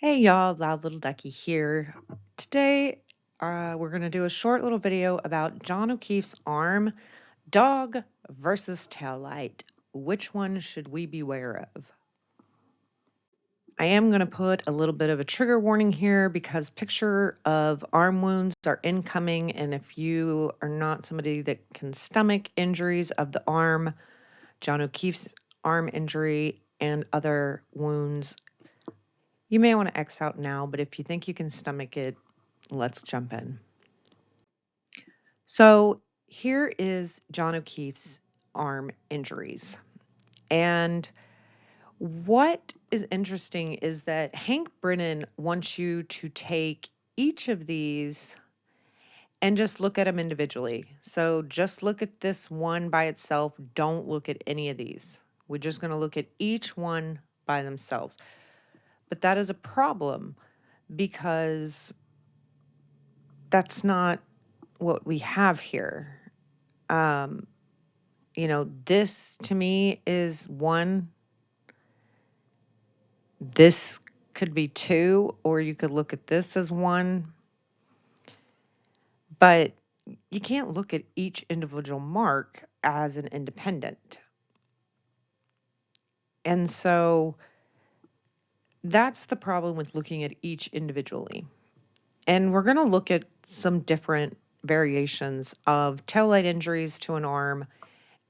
Hey y'all, Loud Little Ducky here. Today, we're going to do a short little video about John O'Keefe's arm, dog versus taillight. Which one should we beware of? I am going to put a little bit of a trigger warning here because picture of arm wounds are incoming, and if you are not somebody that can stomach injuries of the arm, John O'Keefe's arm injury and other wounds, you may want to X out now, but if you think you can stomach it, let's jump in. So here is John O'Keefe's arm injuries. And what is interesting is that Hank Brennan wants you to take each of these and just look at them individually. So just look at this one by itself. Don't look at any of these. We're just going to look at each one by themselves. But that is a problem because that's not what we have here. This to me is one. This could be two, or you could look at this as one. But you can't look at each individual mark as an independent. And so that's the problem with looking at each individually. And we're going to look at some different variations of taillight injuries to an arm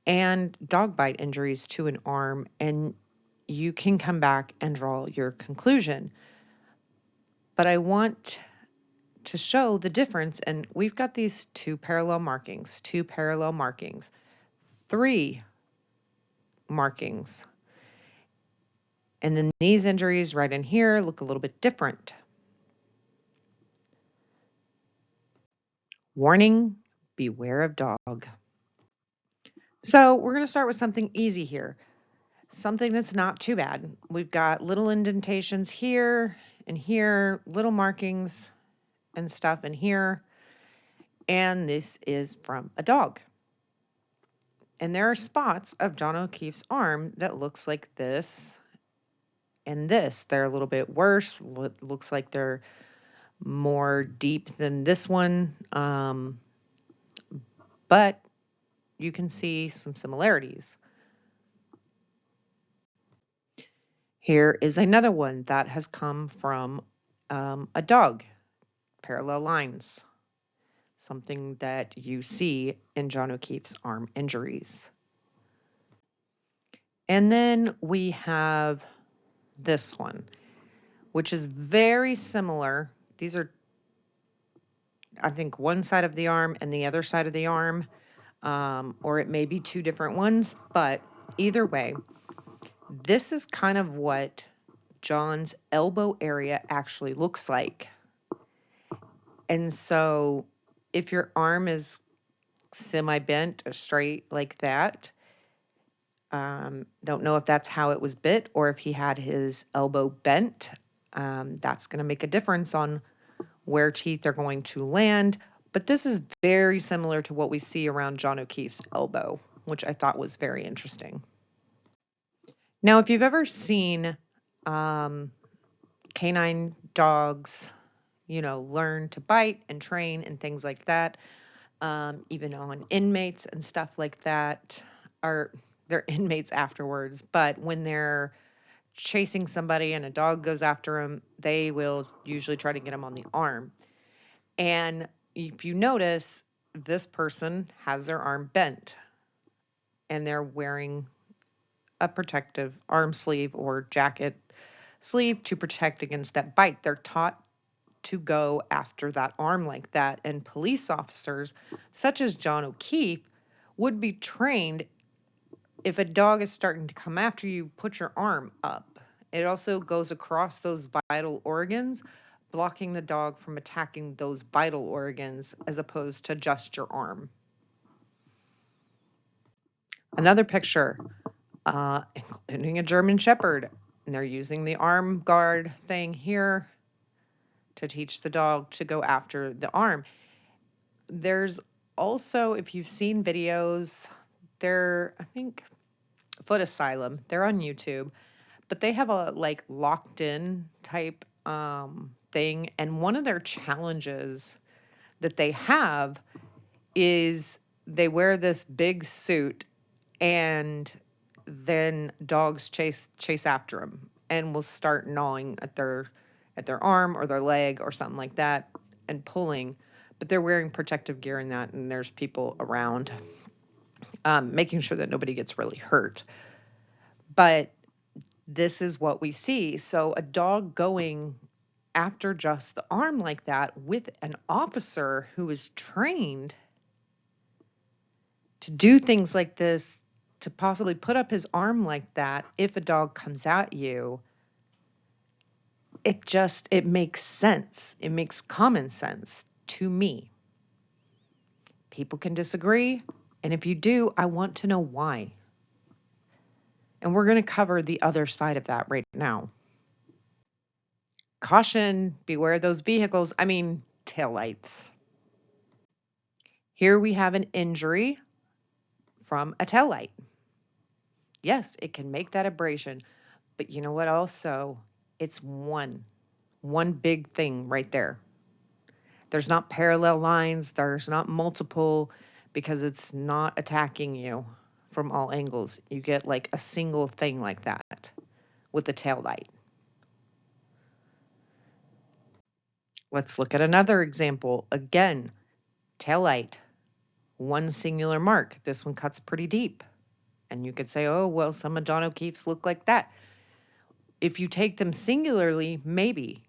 and dog bite injuries to an arm, and you can come back and draw your conclusion. But I want to show the difference, and we've got these two parallel markings, three markings. And then these injuries right in here look a little bit different. Warning, beware of dog. So we're going to start with something easy here. Something that's not too bad. We've got little indentations here and here, little markings and stuff in here. And this is from a dog. And there are spots of John O'Keefe's arm that looks like this and this. They're a little bit worse. Looks like they're more deep than this one. But you can see some similarities. Here is another one that has come from a dog. Parallel lines. Something that you see in John O'Keefe's arm injuries. And then we have this one, which is very similar. These are, I think, one side of the arm and the other side of the arm, or it may be two different ones, but either way, this is kind of what John's elbow area actually looks like. And so if your arm is semi-bent or straight like that, don't know if that's how it was bit or if he had his elbow bent. That's going to make a difference on where teeth are going to land. But this is very similar to what we see around John O'Keefe's elbow, which I thought was very interesting. Now, if you've ever seen canine dogs, learn to bite and train and things like that, even on inmates and stuff like that, or they're inmates afterwards, but when they're chasing somebody and a dog goes after them, they will usually try to get them on the arm. And if you notice, this person has their arm bent and they're wearing a protective arm sleeve or jacket sleeve to protect against that bite. They're taught to go after that arm like that. And police officers, such as John O'Keefe, would be trained if a dog is starting to come after you, put your arm up. It also goes across those vital organs, blocking the dog from attacking those vital organs as opposed to just your arm. Another picture, including a German Shepherd, and they're using the arm guard thing here to teach the dog to go after the arm. There's also, if you've seen videos, I think Foot Asylum, they're on YouTube, but they have a locked in type thing. And one of their challenges that they have is they wear this big suit, and then dogs chase after them and will start gnawing at their arm or their leg or something like that and pulling. But they're wearing protective gear in that, and there's people around, making sure that nobody gets really hurt. But this is what we see. So a dog going after just the arm like that with an officer who is trained to do things like this, to possibly put up his arm like that if a dog comes at you, it makes sense. It makes common sense to me. People can disagree, and if you do, I want to know why. And we're going to cover the other side of that right now. Caution, beware those vehicles. I mean, taillights. Here we have an injury from a taillight. Yes, it can make that abrasion, but you know what also? It's one big thing right there. There's not parallel lines, there's not multiple, because it's not attacking you from all angles. You get like a single thing like that with the tail light. Let's look at another example. Again, tail light, one singular mark. This one cuts pretty deep. And you could say, oh, well, some of John O'Keefe's look like that. If you take them singularly, maybe.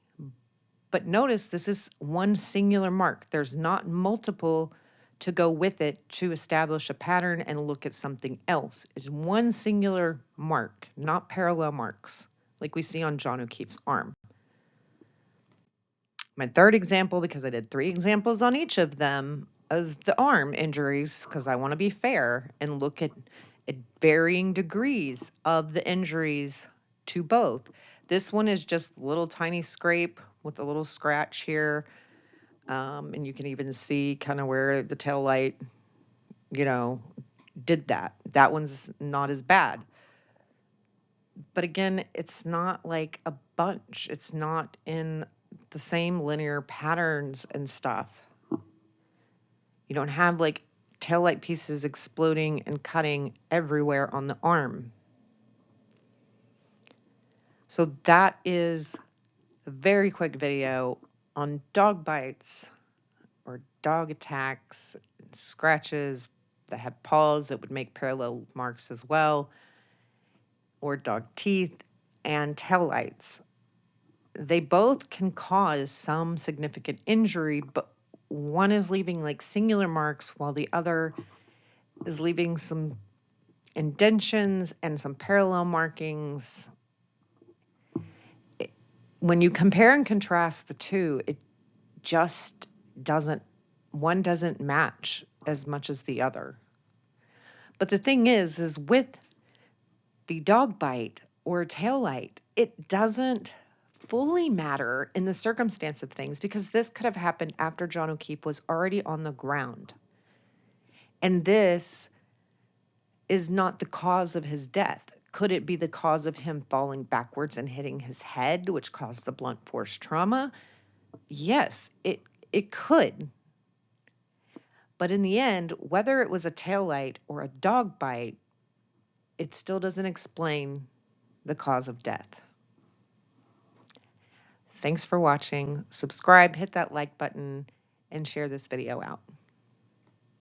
But notice this is one singular mark. There's not multiple to go with it to establish a pattern and look at something else. It's one singular mark, not parallel marks like we see on John O'Keefe's arm. My third example, because I did 3 examples on each of them, is the arm injuries, because I want to be fair and look at varying degrees of the injuries to both. This one is just a little tiny scrape with a little scratch here. And you can even see kind of where the tail light, did that. That one's not as bad. But again, it's not like a bunch. It's not in the same linear patterns and stuff. You don't have like tail light pieces exploding and cutting everywhere on the arm. So that is a very quick video on dog bites or dog attacks, scratches that have paws that would make parallel marks as well, or dog teeth and tail lights. They both can cause some significant injury, but one is leaving like singular marks while the other is leaving some indentions and some parallel markings. When you compare and contrast the two, it just one doesn't match as much as the other. But the thing is with the dog bite or tail light, it doesn't fully matter in the circumstance of things, because this could have happened after John O'Keefe was already on the ground. And this is not the cause of his death. Could it be the cause of him falling backwards and hitting his head, which caused the blunt force trauma? Yes, it could. But in the end, whether it was a tail light or a dog bite, it still doesn't explain the cause of death. Thanks for watching. Subscribe, hit that like button, and share this video out.